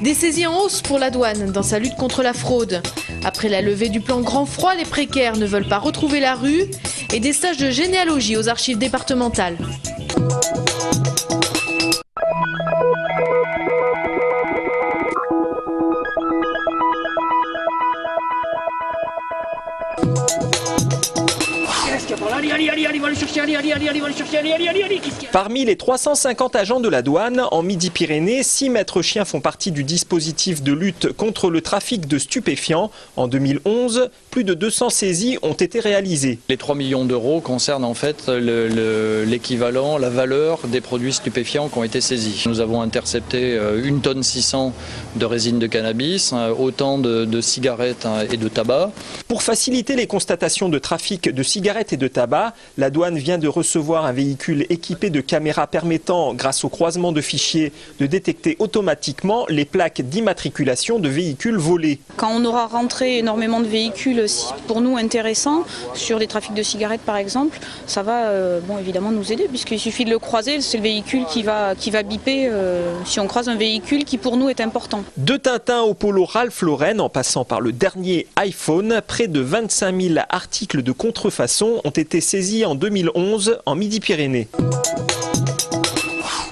Des saisies en hausse pour la douane dans sa lutte contre la fraude. Après la levée du plan Grand Froid, les précaires ne veulent pas retrouver la rue et des stages de généalogie aux archives départementales. Parmi les 350 agents de la douane, en Midi-Pyrénées, 6 maîtres chiens font partie du dispositif de lutte contre le trafic de stupéfiants. En 2011, plus de 200 saisies ont été réalisées. Les 3 millions d'euros concernent en fait l'équivalent, la valeur des produits stupéfiants qui ont été saisis. Nous avons intercepté 1,6 tonne de résine de cannabis, autant de cigarettes et de tabac. Pour faciliter les constatations de trafic de cigarettes et de tabac, la douane vient de recevoir un véhicule équipé de caméras permettant, grâce au croisement de fichiers, de détecter automatiquement les plaques d'immatriculation de véhicules volés. Quand on aura rentré énormément de véhicules pour nous intéressants, sur des trafics de cigarettes par exemple, ça va évidemment nous aider, puisqu'il suffit de le croiser, c'est le véhicule qui va biper si on croise un véhicule qui pour nous est important. De Tintin au polo Ralph Lauren, en passant par le dernier iPhone, près de 25 000 articles de contrefaçon ont été saisis en 2011 en Midi-Pyrénées.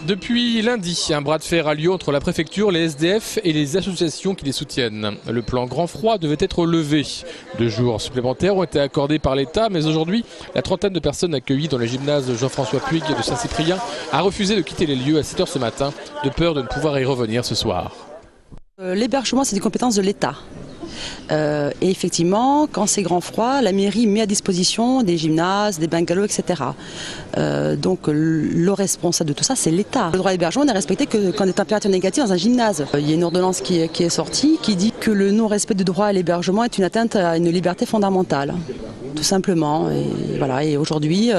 Depuis lundi, un bras de fer a lieu entre la préfecture, les SDF et les associations qui les soutiennent. Le plan Grand Froid devait être levé. 2 jours supplémentaires ont été accordés par l'État, mais aujourd'hui, la trentaine de personnes accueillies dans le gymnase Jean-François Puig de Saint-Cyprien a refusé de quitter les lieux à 7 h ce matin, de peur de ne pouvoir y revenir ce soir. L'hébergement, c'est des compétences de l'État. Et effectivement, quand c'est grand froid, la mairie met à disposition des gymnases, des bungalows, etc. Donc le responsable de tout ça, c'est l'État. Le droit à l'hébergement n'est respecté que quand il y a des températures négatives dans un gymnase. Il y a une ordonnance qui est sortie qui dit que le non-respect du droit à l'hébergement est une atteinte à une liberté fondamentale. Tout simplement. Et voilà. Et aujourd'hui,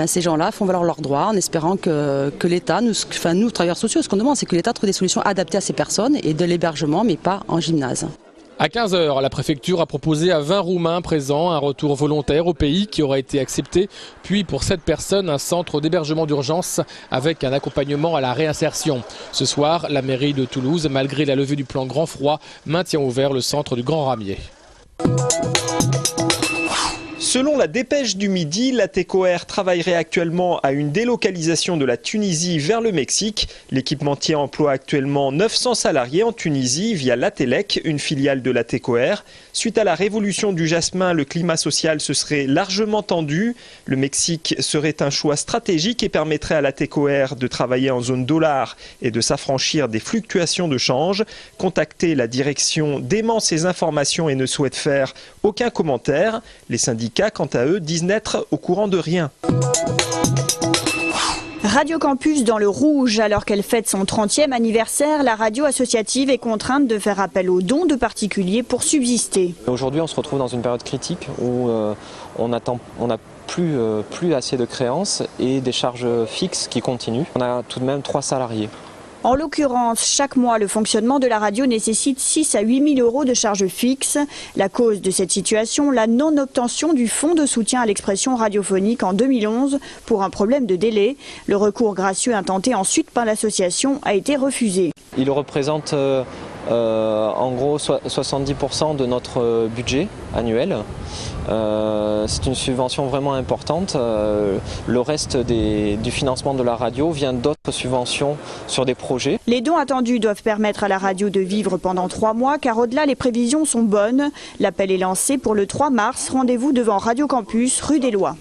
ces gens-là font valoir leurs droits en espérant que l'État, nous travailleurs sociaux, ce qu'on demande, c'est que l'État trouve des solutions adaptées à ces personnes et de l'hébergement, mais pas en gymnase. À 15 h, la préfecture a proposé à 20 Roumains présents un retour volontaire au pays qui aura été accepté. Puis pour 7 personnes, un centre d'hébergement d'urgence avec un accompagnement à la réinsertion. Ce soir, la mairie de Toulouse, malgré la levée du plan Grand Froid, maintient ouvert le centre du Grand Ramier. Selon la dépêche du Midi, l'ATECOR travaillerait actuellement à une délocalisation de la Tunisie vers le Mexique. L'équipementier emploie actuellement 900 salariés en Tunisie via l'Atelec, une filiale de l'ATECOR. Suite à la révolution du jasmin, le climat social se serait largement tendu. Le Mexique serait un choix stratégique et permettrait à l'ATECOR de travailler en zone dollar et de s'affranchir des fluctuations de change. Contactez la direction dément ces informations et ne souhaite faire aucun commentaire. Les syndicats, quant à eux, disent n'être au courant de rien. Radio Campus dans le rouge. Alors qu'elle fête son 30e anniversaire, la radio associative est contrainte de faire appel aux dons de particuliers pour subsister. Aujourd'hui, on se retrouve dans une période critique où on n'a plus assez de créances et des charges fixes qui continuent. On a tout de même 3 salariés. En l'occurrence, chaque mois, le fonctionnement de la radio nécessite 6 à 8 000 euros de charges fixes. La cause de cette situation, la non-obtention du fonds de soutien à l'expression radiophonique en 2011 pour un problème de délai. Le recours gracieux intenté ensuite par l'association a été refusé. Il représente en gros 70% de notre budget annuel. C'est une subvention vraiment importante. Le reste du financement de la radio vient d'autres subventions sur des projets. Les dons attendus doivent permettre à la radio de vivre pendant 3 mois car au-delà les prévisions sont bonnes. L'appel est lancé pour le 3 mars. Rendez-vous devant Radio Campus, rue des Lois.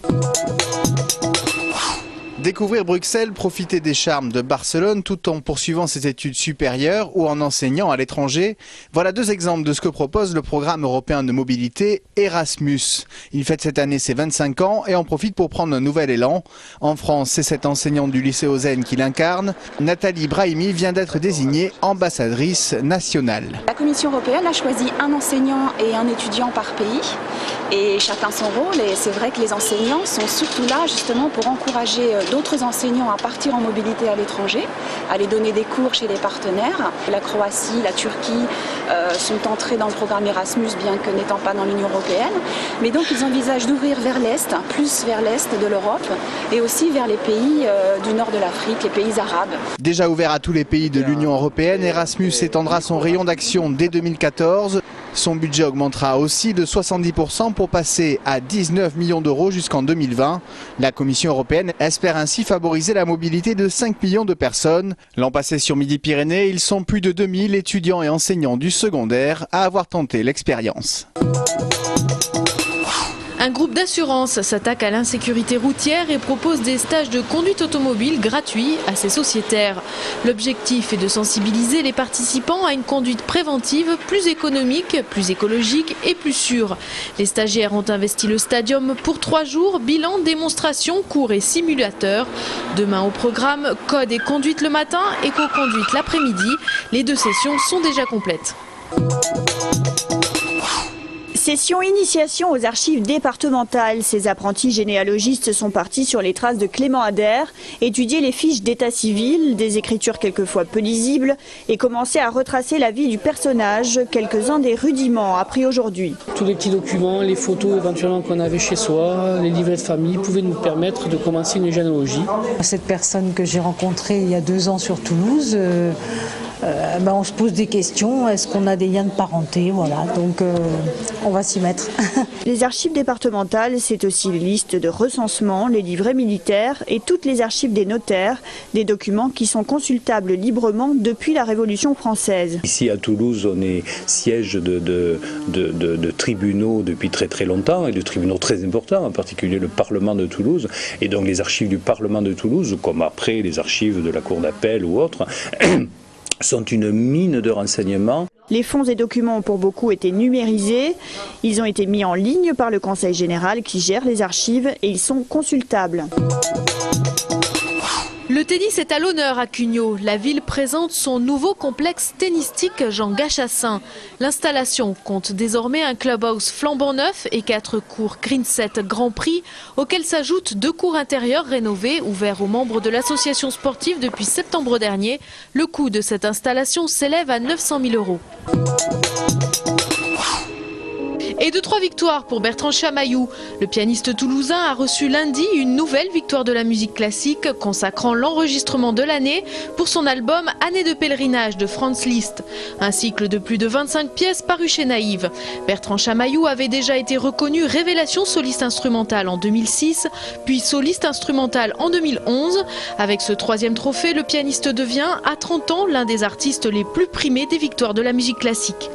Découvrir Bruxelles, profiter des charmes de Barcelone tout en poursuivant ses études supérieures ou en enseignant à l'étranger. Voilà 2 exemples de ce que propose le programme européen de mobilité Erasmus. Il fête cette année ses 25 ans et en profite pour prendre un nouvel élan. En France, c'est cette enseignante du lycée Ozen qui l'incarne. Nathalie Brahimi vient d'être désignée ambassadrice nationale. La Commission européenne a choisi un enseignant et un étudiant par pays. Et chacun son rôle, et c'est vrai que les enseignants sont surtout là justement pour encourager d'autres enseignants à partir en mobilité à l'étranger, à aller donner des cours chez des partenaires. La Croatie, la Turquie, sont entrés dans le programme Erasmus, bien que n'étant pas dans l'Union européenne. Mais donc ils envisagent d'ouvrir vers l'Est, plus vers l'Est de l'Europe et aussi vers les pays du nord de l'Afrique, les pays arabes. Déjà ouvert à tous les pays de l'Union européenne, Erasmus étendra son rayon d'action dès 2014. Son budget augmentera aussi de 70% pour passer à 19 millions d'euros jusqu'en 2020. La Commission européenne espère ainsi favoriser la mobilité de 5 millions de personnes. L'an passé sur Midi-Pyrénées, ils sont plus de 2000 étudiants et enseignants du secondaire à avoir tenté l'expérience. Un groupe d'assurance s'attaque à l'insécurité routière et propose des stages de conduite automobile gratuits à ses sociétaires. L'objectif est de sensibiliser les participants à une conduite préventive plus économique, plus écologique et plus sûre. Les stagiaires ont investi le stadium pour 3 jours, bilan, démonstration, cours et simulateur. Demain au programme, code et conduite le matin, éco-conduite l'après-midi. Les 2 sessions sont déjà complètes. Session initiation aux archives départementales. Ces apprentis généalogistes sont partis sur les traces de Clément Ader, étudier les fiches d'état civil, des écritures quelquefois peu lisibles, et commencer à retracer la vie du personnage, quelques-uns des rudiments appris aujourd'hui. Tous les petits documents, les photos éventuellement qu'on avait chez soi, les livrets de famille pouvaient nous permettre de commencer une généalogie. Cette personne que j'ai rencontrée il y a 2 ans sur Toulouse, on se pose des questions, est-ce qu'on a des liens de parenté, voilà, donc on va s'y mettre. Les archives départementales, c'est aussi les listes de recensement, les livrets militaires et toutes les archives des notaires, des documents qui sont consultables librement depuis la Révolution française. Ici à Toulouse, on est siège de tribunaux depuis très très longtemps, et de tribunaux très importants, en particulier le Parlement de Toulouse, et donc les archives du Parlement de Toulouse, comme après les archives de la Cour d'appel ou autres, sont une mine de renseignements. Les fonds et documents ont pour beaucoup été numérisés. Ils ont été mis en ligne par le Conseil général qui gère les archives et ils sont consultables. Le tennis est à l'honneur à Cugnaux. La ville présente son nouveau complexe tennistique Jean Gachassin. L'installation compte désormais un clubhouse flambant neuf et 4 cours Green 7 Grand Prix, auxquels s'ajoutent 2 cours intérieurs rénovés ouverts aux membres de l'association sportive depuis septembre dernier. Le coût de cette installation s'élève à 900 000 €. Et 2-3 victoires pour Bertrand Chamaillou. Le pianiste toulousain a reçu lundi une nouvelle victoire de la musique classique consacrant l'enregistrement de l'année pour son album Année de pèlerinage de Franz Liszt. Un cycle de plus de 25 pièces paru chez Naïve. Bertrand Chamaillou avait déjà été reconnu révélation soliste instrumentale en 2006, puis soliste instrumental en 2011. Avec ce 3e trophée, le pianiste devient à 30 ans l'un des artistes les plus primés des victoires de la musique classique.